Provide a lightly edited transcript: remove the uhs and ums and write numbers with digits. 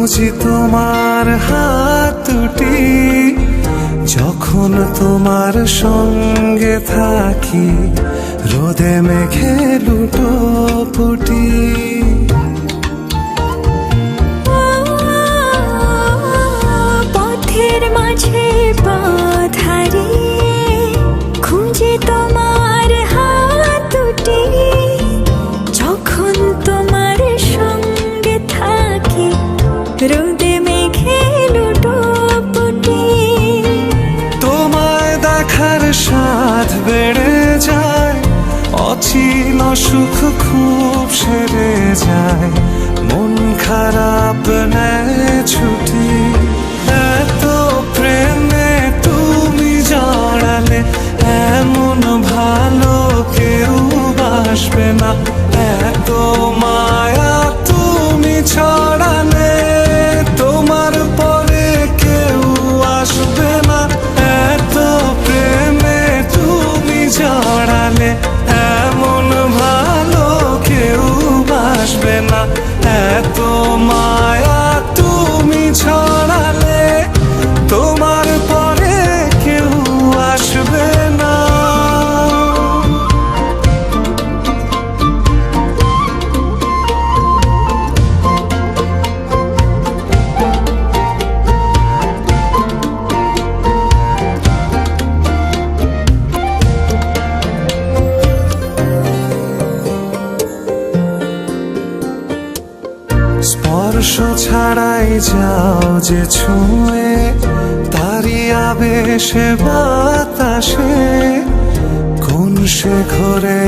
খুঁজি তোমার হাত দুটি, যখন তোমার সঙ্গে থাকি রোদে মেঘে লুটোপুটি। পথের মাঝে পথ হারিয়ে খুঁজে তোমার হাত দুটি, যখন তোমার সঙ্গে থাকি রোদে মেঘে লুটোপুটি। তোমায় দেখার স্বাদ বেড়ে যায়, অচিন সুখ খুব সেরে যায়, মন খারাপ নেয় ছুটি। এত প্রেমে তুমি জড়ালে এমন ভালো কেউ বাসবে না, এত মায়া তুমি ছড়ালে তোমার পরে কেউ আসবে না। এত প্রেমে তুমি জড়ালে এমন ভালো কেউ বাসবে না, এত মায়া তুমি ছড়ালে তোমার পরে কেউ আসবে না। স্পর্শ ছাড়াই যাও যে ছুঁয়ে, তারি আবেশে বাতাসে কোন সে ঘরে